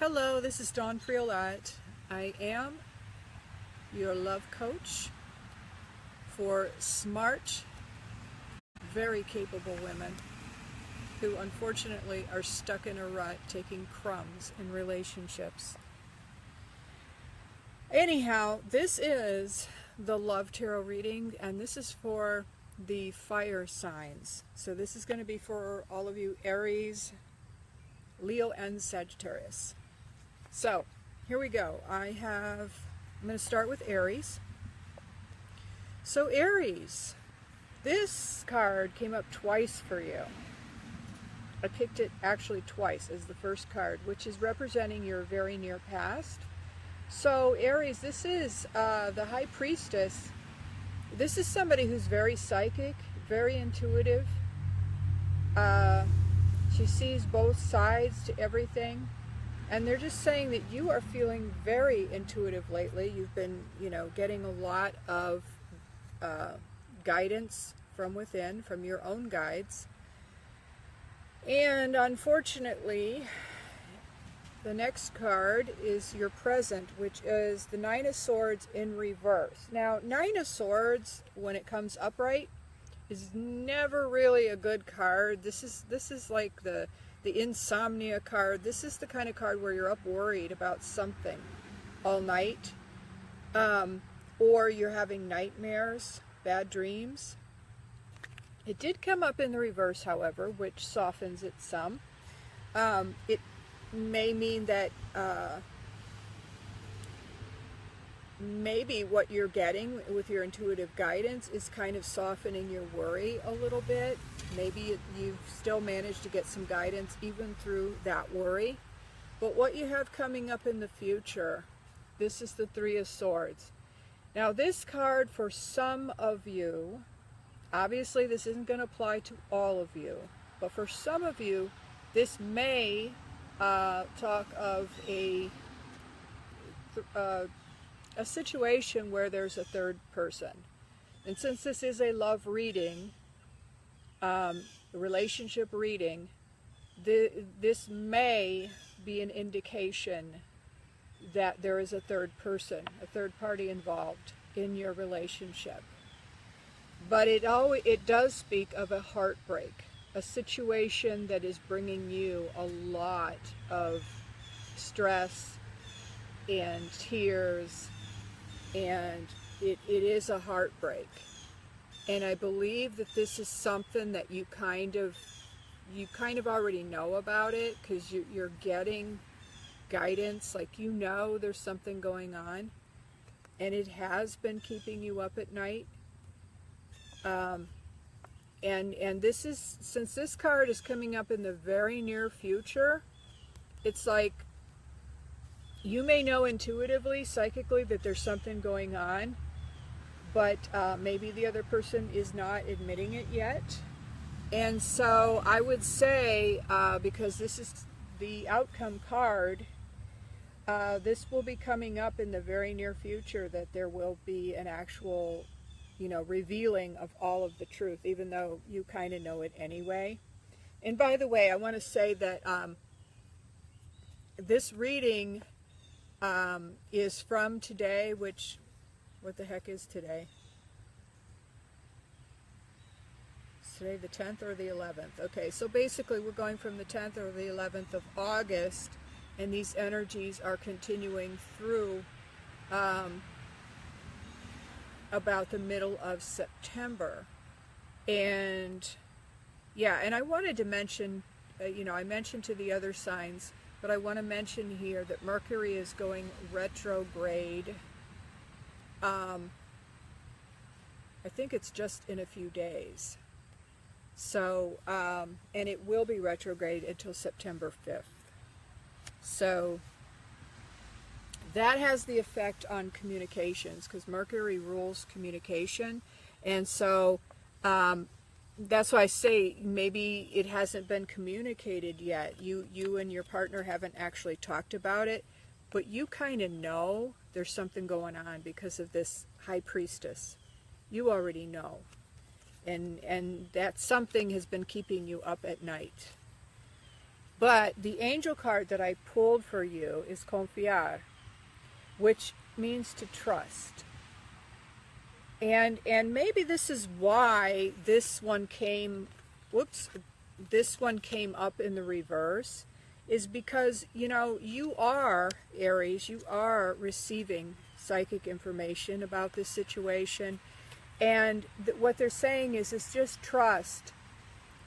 Hello, this is Dawn Priolat. I am your love coach for smart, very capable women who unfortunately are stuck in a rut taking crumbs in relationships. Anyhow, this is the Love Tarot reading, and this is for the fire signs. So this is going to be for all of you Aries, Leo, and Sagittarius. So here we go. I'm going to start with Aries. So Aries, this card came up twice for you. I picked it actually twice as the first card, which is representing your very near past. So Aries, this is the High Priestess. This is somebody who's very psychic, very intuitive. She sees both sides to everything. And they're just saying that you are feeling very intuitive lately. You've been, getting a lot of guidance from within, from your own guides. And unfortunately, the next card is your present, which is the Nine of Swords in reverse. Now, Nine of Swords, when it comes upright, is never really a good card. This is like the insomnia card. This is the kind of card where you're up worried about something all night, or you're having nightmares, bad dreams. It did come up in the reverse, however, which softens it some. It may mean that maybe what you're getting with your intuitive guidance is kind of softening your worry a little bit. Maybe you've still managed to get some guidance even through that worry. But what you have coming up in the future, this is the Three of Swords. Now this card, for some of you, obviously this isn't going to apply to all of you, but for some of you, this may talk of a situation where there's a third person. And since this is a love reading, a relationship reading, this may be an indication that there is a third person, a third party involved in your relationship. But it does speak of a heartbreak, a situation that is bringing you a lot of stress and tears, and it is a heartbreak. And I believe that this is something that you kind of already know about it, because you're getting guidance, like there's something going on, and it has been keeping you up at night. And this is, since this card is coming up in the very near future, it's like you may know intuitively, psychically, that there's something going on, but maybe the other person is not admitting it yet. And so I would say, because this is the outcome card, this will be coming up in the very near future, that there will be an actual, revealing of all of the truth, even though you kind of know it anyway. And by the way, I want to say that this reading is from today, which, what the heck is today? Is today the 10th or the 11th? Okay, so basically we're going from the 10th or the 11th of August, and these energies are continuing through about the middle of September. And yeah, and I wanted to mention, I mentioned to the other signs, but I want to mention here that Mercury is going retrograde. I think it's just in a few days. So, and it will be retrograde until September 5th. So that has the effect on communications, because Mercury rules communication. And so that's why I say maybe it hasn't been communicated yet. You and your partner haven't actually talked about it, but you kind of know there's something going on because of this High Priestess. You already know. And that something has been keeping you up at night. But the angel card that I pulled for you is confiar, which means to trust. And maybe this is why this one came, this one came up in the reverse, is because, you know, you are, Aries, you are receiving psychic information about this situation. And what they're saying is just trust.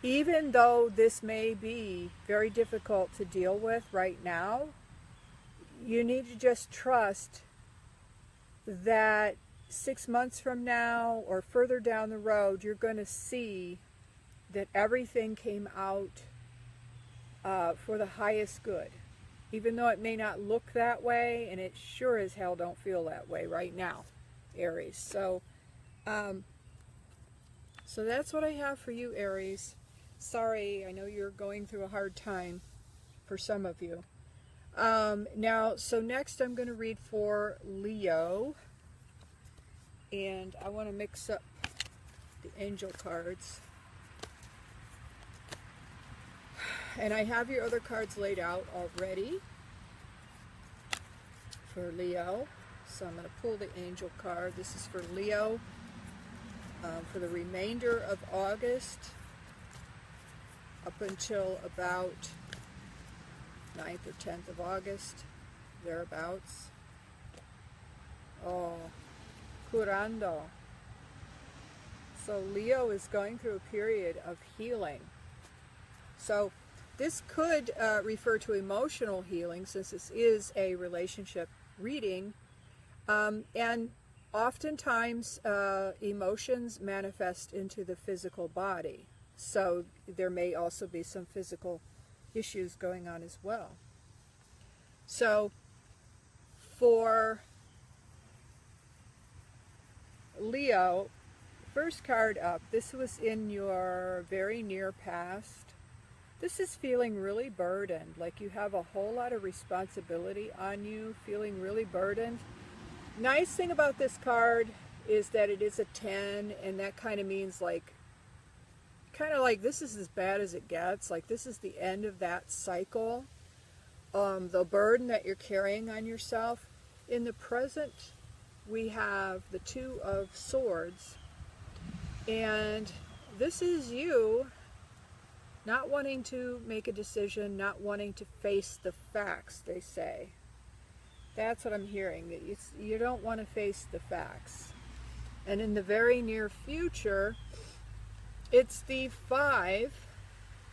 Even though this may be very difficult to deal with right now, you need to just trust that 6 months from now or further down the road, you're going to see that everything came out for the highest good. Even though it may not look that way, and it sure as hell don't feel that way right now, Aries. So that's what I have for you, Aries. Sorry, I know you're going through a hard time for some of you. So next I'm going to read for Leo. And I want to mix up the angel cards. And I have your other cards laid out already for Leo. So I'm going to pull the angel card. This is for Leo for the remainder of August up until about 9th or 10th of August, thereabouts. Oh, curando. So Leo is going through a period of healing. So this could refer to emotional healing, since this is a relationship reading. And oftentimes emotions manifest into the physical body. So there may also be some physical issues going on as well. So for Leo, first card up, this was in your very near past. This is feeling really burdened, like you have a whole lot of responsibility on you, feeling really burdened. Nice thing about this card is that it is a 10, and that kind of means like, this is as bad as it gets, like this is the end of that cycle. The burden that you're carrying on yourself. In the present, we have the Two of Swords, and this is you not wanting to make a decision, not wanting to face the facts, they say. That's what I'm hearing, that you don't want to face the facts. And in the very near future, it's the Five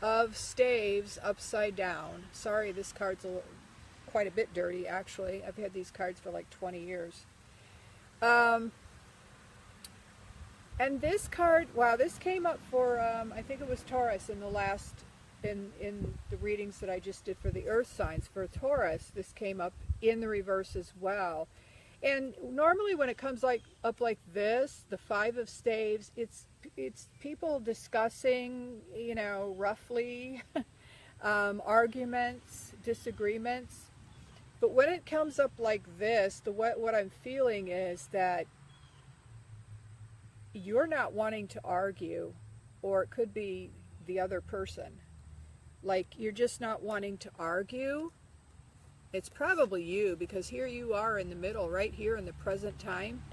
of Staves upside down. Sorry, this card's quite a bit dirty, actually. I've had these cards for like 20 years. And this card, wow, this came up for, I think it was Taurus in the last, in the readings that I just did for the earth signs. For Taurus, this came up in the reverse as well. And normally when it comes up like this, the Five of Staves, it's people discussing, you know, roughly, arguments, disagreements. But when it comes up like this, what I'm feeling is that you're not wanting to argue, or it could be the other person. Like, you're just not wanting to argue. It's probably you, because here you are in the middle, right here in the present time.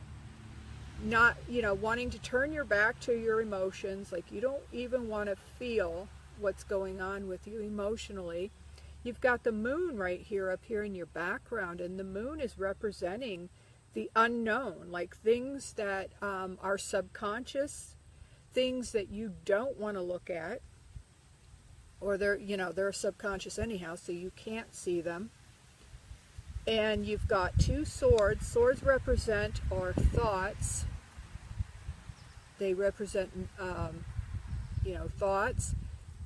Not, you know, wanting to turn your back to your emotions. Like, you don't even want to feel what's going on with you emotionally. You've got the moon right here up here in your background, and the moon is representing the unknown, like things that are subconscious, things that you don't want to look at, or they're subconscious anyhow, so you can't see them. And you've got two swords. Swords represent our thoughts. They represent, thoughts.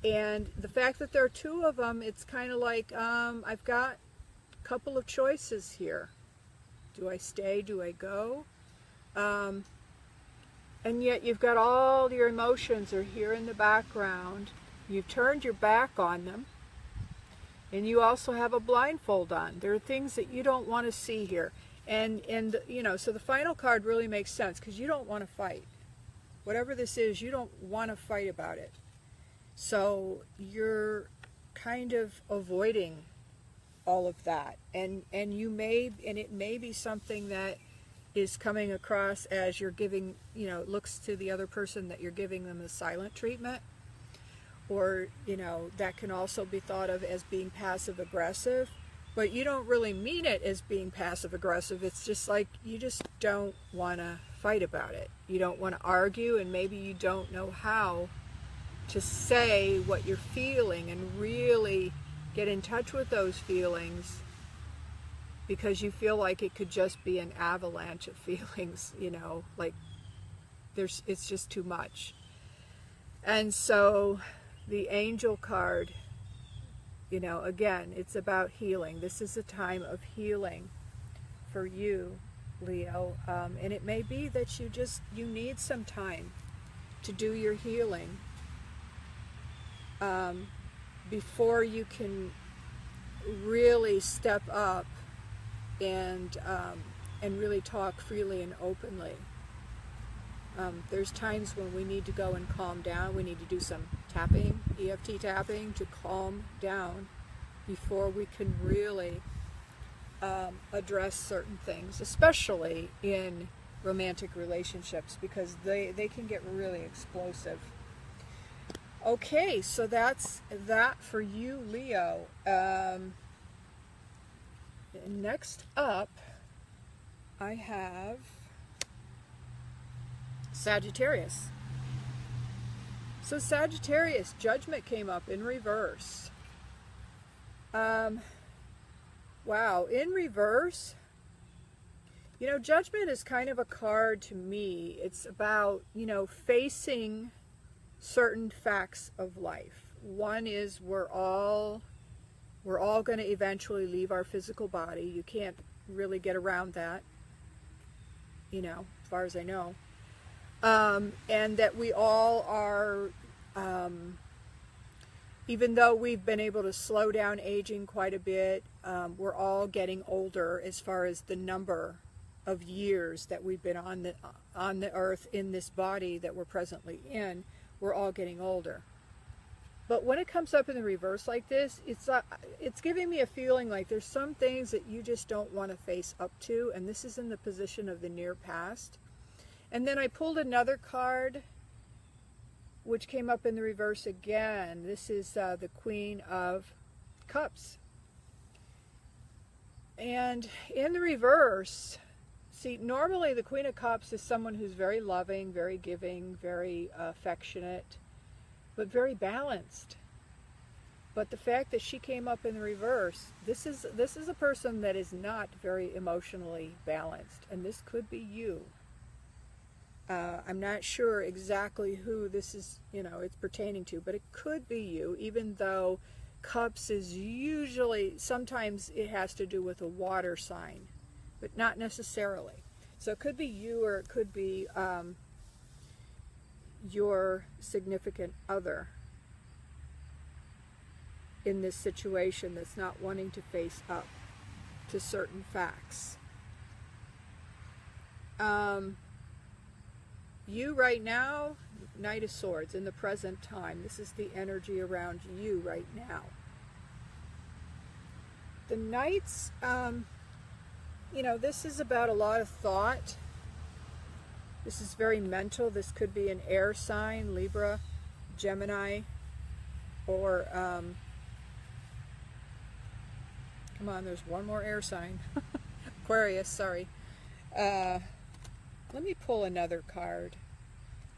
And the fact that there are two of them, it's kind of like, I've got a couple of choices here. Do I stay? Do I go? And yet you've got all your emotions are here in the background. You've turned your back on them. And you also have a blindfold on. There are things that you don't want to see here. And so the final card really makes sense, because you don't want to fight. Whatever this is, you don't want to fight about it. So you're kind of avoiding all of that, and it may be something that is coming across as you're giving, looks to the other person that you're giving them a silent treatment, or that can also be thought of as being passive aggressive, but you don't really mean it as being passive aggressive. It's just like you just don't want to fight about it. You don't want to argue, and maybe you don't know how to say what you're feeling and really get in touch with those feelings, because you feel like it could just be an avalanche of feelings, like it's just too much. And so the angel card, again, it's about healing. This is a time of healing for you, Leo, and it may be that you need some time to do your healing before you can really step up and really talk freely and openly. There's times when we need to go and calm down. We need to do some tapping, EFT tapping, to calm down before we can really address certain things, especially in romantic relationships, because they can get really explosive. Okay, so that's that for you, Leo. Next up, I have Sagittarius. So Sagittarius, Judgment came up in reverse. Wow, in reverse, Judgment is kind of a card to me. It's about, facing certain facts of life. One is we're all going to eventually leave our physical body. You can't really get around that, as far as I know. And that we all are, even though we've been able to slow down aging quite a bit, we're all getting older as far as the number of years that we've been on the earth in this body that we're presently in. We're all getting older. But when it comes up in the reverse like this, it's giving me a feeling like there's some things that you just don't want to face up to, and this is in the position of the near past. And then I pulled another card, which came up in the reverse again. This is the Queen of Cups. And in the reverse, see, normally the Queen of Cups is someone who's very loving, very giving, very affectionate, but very balanced. But the fact that she came up in the reverse, this is a person that is not very emotionally balanced, and this could be you. I'm not sure exactly who this is, it's pertaining to, but it could be you, even though Cups is usually, sometimes it has to do with a water sign, but not necessarily. So it could be you, or it could be your significant other in this situation that's not wanting to face up to certain facts. You right now, Knight of Swords, in the present time. This is the energy around you right now. The Knights, this is about a lot of thought. This is very mental. This could be an air sign, Libra, Gemini, or, come on, there's one more air sign. Aquarius, sorry. Let me pull another card.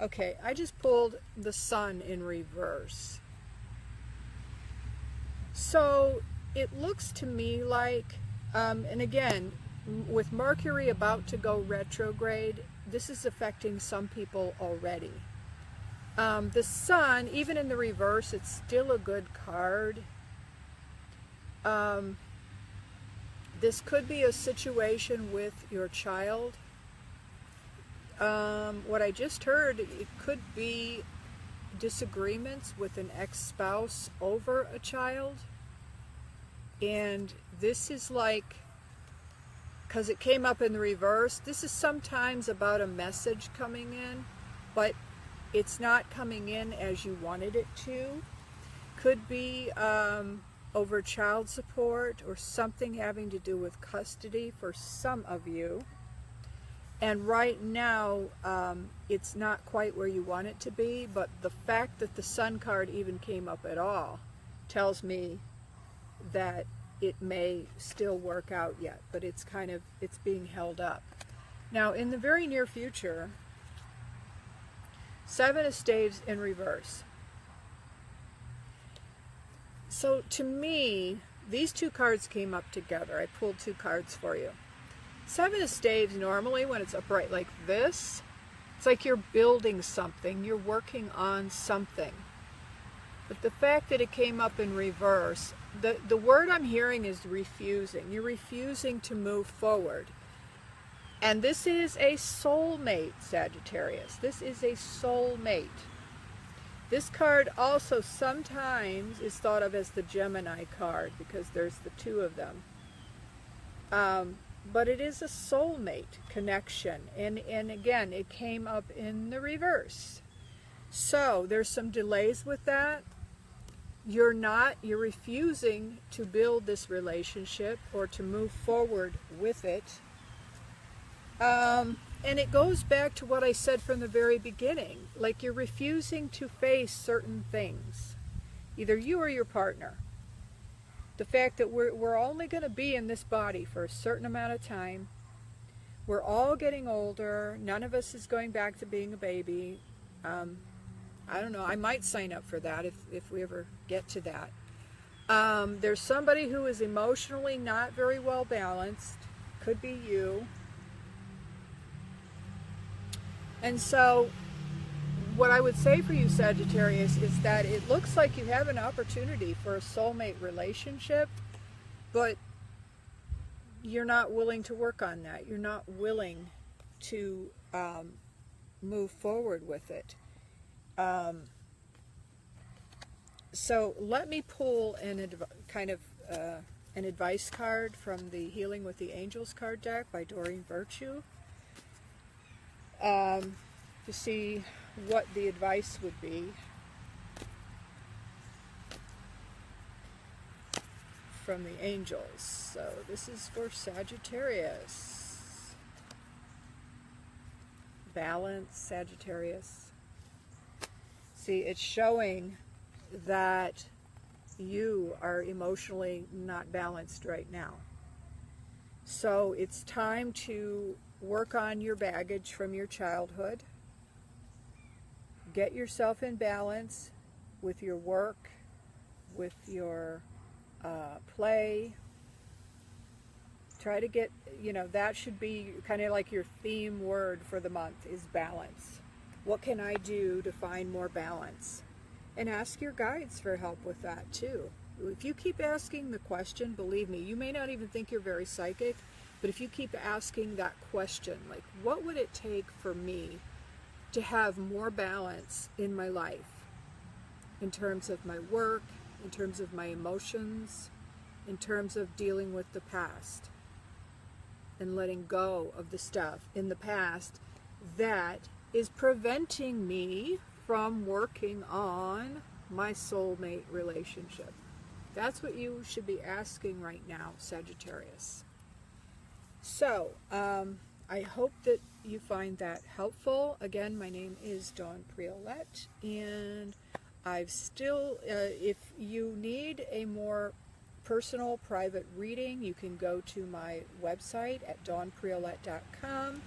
Okay, I just pulled the Sun in reverse. So it looks to me like, and again, with Mercury about to go retrograde, this is affecting some people already. The Sun, even in the reverse, it's still a good card. This could be a situation with your child. What I just heard, it could be disagreements with an ex-spouse over a child. And this is like, because it came up in the reverse, this is sometimes about a message coming in, but it's not coming in as you wanted it to. Could be over child support or something having to do with custody for some of you. And right now, it's not quite where you want it to be, but the fact that the Sun card even came up at all tells me that it may still work out yet, but it's being held up. Now, in the very near future, 7 of Staves in reverse. So to me, these two cards came up together. I pulled 2 cards for you. 7 of Staves, normally when it's upright like this, it's like you're building something, you're working on something. But the fact that it came up in reverse, the word I'm hearing is refusing. You're refusing to move forward. And this is a soulmate, Sagittarius. This is a soulmate. This card also sometimes is thought of as the Gemini card because there's the 2 of them. But it is a soulmate connection. And again, it came up in the reverse. So there's some delays with that. You're refusing to build this relationship or to move forward with it. And it goes back to what I said from the very beginning. Like you're refusing to face certain things. Either you or your partner. The fact that we're only going to be in this body for a certain amount of time. We're all getting older. None of us is going back to being a baby. I don't know. I might sign up for that if we ever get to that. There's somebody who is emotionally not very well balanced. Could be you. And so what I would say for you, Sagittarius, is that it looks like you have an opportunity for a soulmate relationship, but you're not willing to work on that. You're not willing to move forward with it. So let me pull an advice card from the Healing with the Angels card deck by Doreen Virtue, to see what the advice would be from the angels. So this is for Sagittarius. Balance, Sagittarius. See, it's showing that you are emotionally not balanced right now. So it's time to work on your baggage from your childhood. Get yourself in balance with your work, with your play. Try to get, that should be kind of like your theme word for the month is balance. What can I do to find more balance? And ask your guides for help with that too. If you keep asking the question, believe me, you may not even think you're very psychic, but if you keep asking that question, like what would it take for me to have more balance in my life, in terms of my work, in terms of my emotions, in terms of dealing with the past, and letting go of the stuff in the past that is preventing me from working on my soulmate relationship. That's what you should be asking right now, Sagittarius. So, I hope that you find that helpful. Again, my name is Dawn Priolette, and I've still, if you need a more personal private reading, you can go to my website at dawnpriolette.com,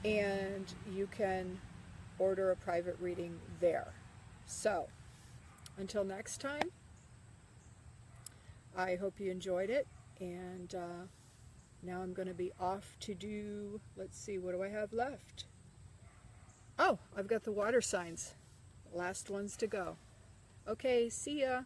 and you can order a private reading there. So, until next time, I hope you enjoyed it, and now I'm going to be off to do, let's see, what do I have left? Oh, I've got the water signs. Last ones to go. Okay, see ya.